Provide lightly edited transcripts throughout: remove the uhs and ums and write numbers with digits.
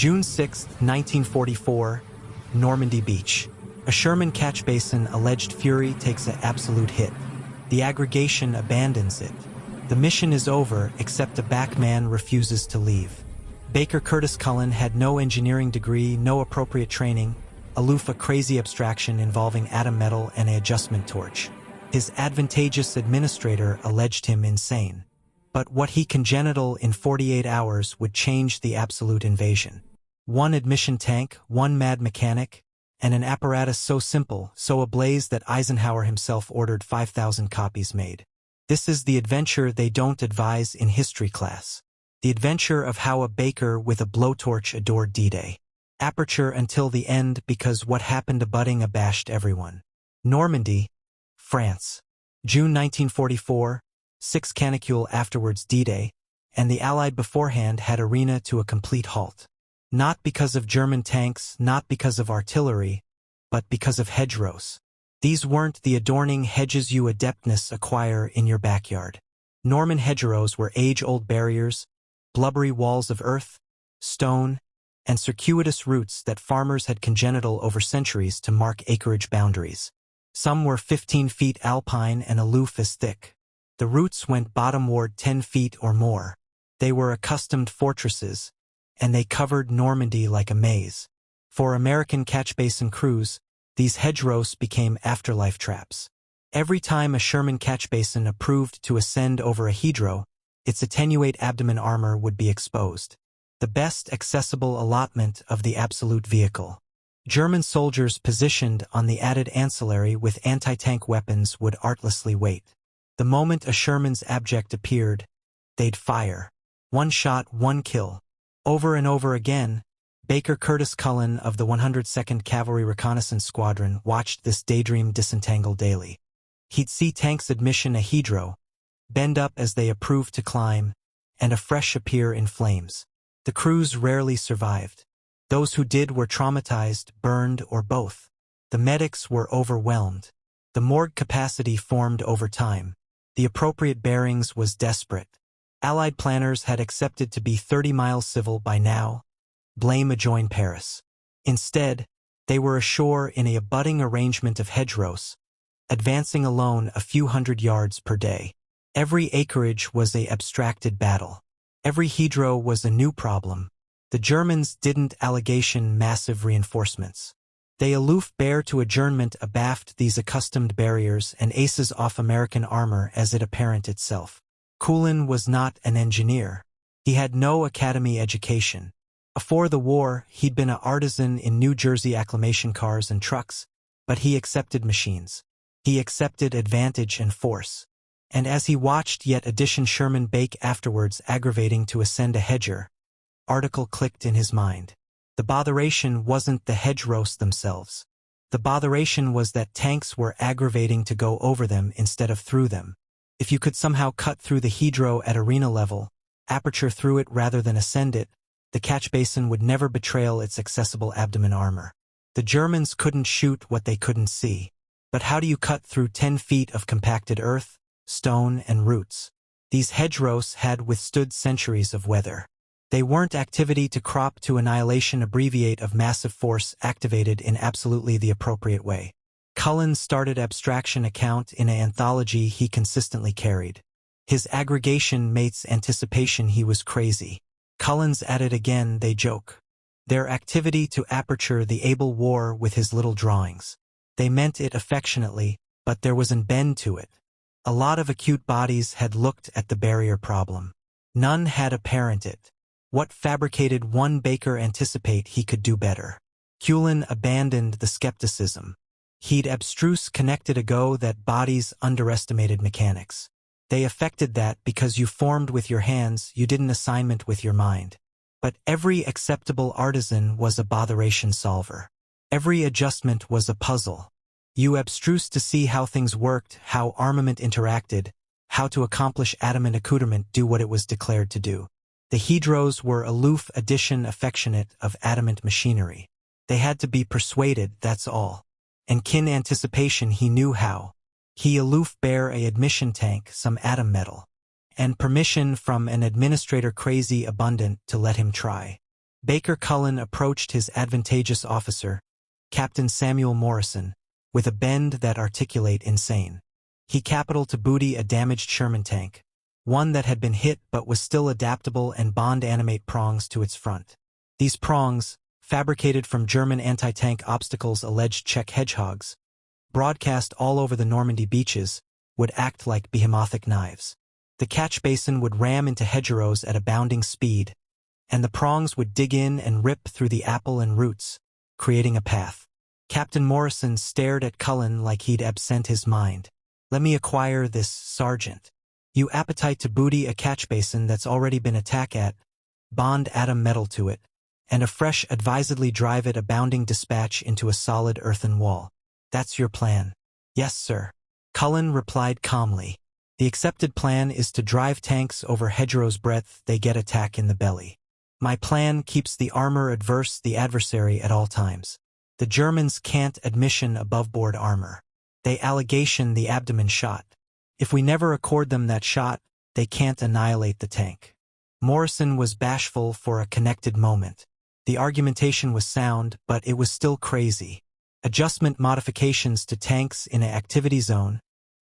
June 6, 1944, Normandy Beach. A Sherman catch basin alleged fury takes an absolute hit. The aggregation abandons it. The mission is over, except a backman refuses to leave. Baker Curtis Cullen had no engineering degree, no appropriate training, aloof a crazy abstraction involving atom metal and an adjustment torch. His advantageous administrator alleged him insane. But what he congenital in 48 hours would change the absolute invasion. One admission tank, one mad mechanic, and an apparatus so simple, so ablaze that Eisenhower himself ordered 5,000 copies made. This is the adventure they don't advise in history class. The adventure of how a baker with a blowtorch adored D-Day. Aperture until the end because what happened abutting abashed everyone. Normandy, France. June 1944, 6 canicule afterwards D-Day, and the Allied beforehand had arena to a complete halt. Not because of German tanks, not because of artillery, but because of hedgerows. These weren't the adorning hedges you adeptness acquire in your backyard. Norman hedgerows were age-old barriers, blubbery walls of earth, stone, and circuitous roots that farmers had congenital over centuries to mark acreage boundaries. Some were 15 feet alpine and aloof as thick. The roots went bottomward 10 feet or more. They were accustomed fortresses, and they covered Normandy like a maze. For American catch basin crews, these hedgerows became afterlife traps. Every time a Sherman catch basin approved to ascend over a hedgerow, its attenuate abdomen armor would be exposed. The best accessible allotment of the absolute vehicle. German soldiers positioned on the added ancillary with anti-tank weapons would artlessly wait. The moment a Sherman's abject appeared, they'd fire. One shot, one kill. Over and over again, Baker Curtis Cullen of the 102nd Cavalry Reconnaissance Squadron watched this daydream disentangle daily. He'd see tanks admission a hedgerow, bend up as they approved to climb, and afresh appear in flames. The crews rarely survived. Those who did were traumatized, burned, or both. The medics were overwhelmed. The morgue capacity formed over time. The appropriate bearings was desperate. Allied planners had accepted to be 30 miles civil by now. Blame adjoin Paris. Instead, they were ashore in a abutting arrangement of hedgerows, advancing alone a few hundred yards per day. Every acreage was a abstracted battle. Every hedgerow was a new problem. The Germans didn't allegation massive reinforcements. They aloof bear to adjournment abaft these accustomed barriers and aces off American armor as it apparent itself. Cullen was not an engineer. He had no academy education. Afore the war, he'd been an artisan in New Jersey acclamation cars and trucks, but he accepted machines. He accepted advantage and force. And as he watched yet addition Sherman bake afterwards aggravating to ascend a hedger, article clicked in his mind. The botheration wasn't the hedgerows themselves. The botheration was that tanks were aggravating to go over them instead of through them. If you could somehow cut through the hedgerow at arena level, aperture through it rather than ascend it, the catch basin would never betray its accessible abdomen armor. The Germans couldn't shoot what they couldn't see. But how do you cut through 10 feet of compacted earth, stone, and roots? These hedgerows had withstood centuries of weather. They weren't activity to crop to annihilation abbreviate of massive force activated in absolutely the appropriate way. Cullen started abstraction account in an anthology he consistently carried. His aggregation mates anticipation he was crazy. Cullen's at it again, they joke. Their activity to aperture the able war with his little drawings. They meant it affectionately, but there was an bend to it. A lot of acute bodies had looked at the barrier problem. None had apparent it. What fabricated one baker anticipate he could do better? Cullen abandoned the skepticism. He'd abstruse connected ago that bodies underestimated mechanics. They affected that because you formed with your hands, you didn't assignment with your mind. But every acceptable artisan was a botheration solver. Every adjustment was a puzzle. You abstruse to see how things worked, how armament interacted, how to accomplish adamant accoutrement do what it was declared to do. The hedgerows were aloof addition affectionate of adamant machinery. They had to be persuaded, that's all. And kin anticipation he knew how. He aloof bear a admission tank, some atom metal. And permission from an administrator crazy abundant to let him try. Baker Cullen approached his advantageous officer, Captain Samuel Morrison, with a bend that articulate insane. He capital to booty a damaged Sherman tank, one that had been hit but was still adaptable and bond animate prongs to its front. These prongs, fabricated from German anti-tank obstacles alleged Czech hedgehogs, broadcast all over the Normandy beaches, would act like behemoths knives. The catch basin would ram into hedgerows at a bounding speed, and the prongs would dig in and rip through the apple and roots, creating a path. Captain Morrison stared at Cullen like he'd absent his mind. "Let me acquire this, Sergeant. You appetite to booty a catch basin that's already been attacked at, bond atom metal to it, and afresh advisedly drive it a bounding dispatch into a solid earthen wall. That's your plan." "Yes, sir," Cullen replied calmly. "The accepted plan is to drive tanks over hedgerow's breadth they get attack in the belly. My plan keeps the armor adverse the adversary at all times. The Germans can't admission above-board armor. They allegation the abdomen shot. If we never accord them that shot, they can't annihilate the tank." Morrison was bashful for a connected moment. The argumentation was sound, but it was still crazy. Adjustment modifications to tanks in an activity zone,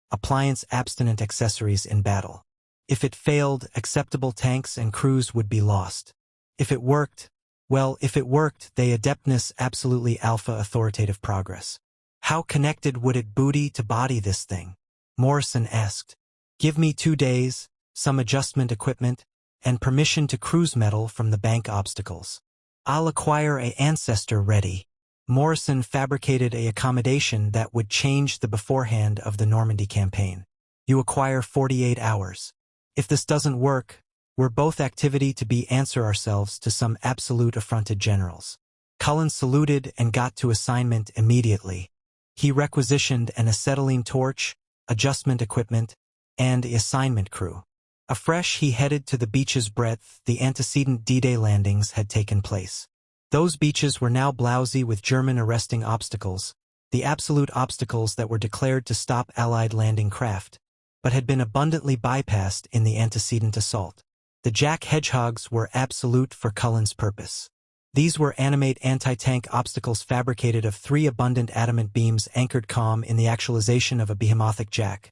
appliance abstinent accessories in battle. If it failed, acceptable tanks and crews would be lost. If it worked, they adeptness absolutely alpha authoritative progress. "How connected would it booty to body this thing?" Morrison asked. "Give me 2 days, some adjustment equipment, and permission to cruise metal from the bank obstacles. I'll acquire a ancestor ready." Morrison fabricated a accommodation that would change the beforehand of the Normandy campaign. "You acquire 48 hours. If this doesn't work, we're both activity to be answer ourselves to some absolute affronted generals." Cullen saluted and got to assignment immediately. He requisitioned an acetylene torch, adjustment equipment, and the assignment crew. Afresh he headed to the beach's breadth. The antecedent D-Day landings had taken place. Those beaches were now blowsy with German arresting obstacles, the absolute obstacles that were declared to stop Allied landing craft, but had been abundantly bypassed in the antecedent assault. The Jack hedgehogs were absolute for Cullen's purpose. These were animate anti-tank obstacles fabricated of 3 abundant adamant beams anchored calm in the actualization of a behemothic jack,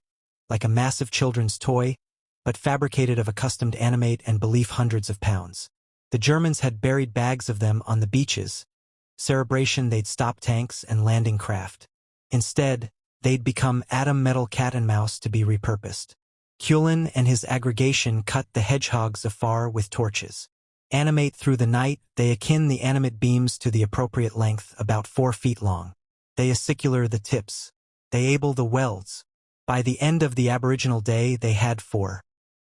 like a massive children's toy, but fabricated of accustomed animate and belief hundreds of pounds. The Germans had buried bags of them on the beaches. Cerebration they'd stop tanks and landing craft. Instead, they'd become atom metal cat and mouse to be repurposed. Cullen and his aggregation cut the hedgehogs afar with torches. Animate through the night, they akin the animate beams to the appropriate length, about 4 feet long. They acicular the tips. They able the welds. By the end of the aboriginal day they had 4.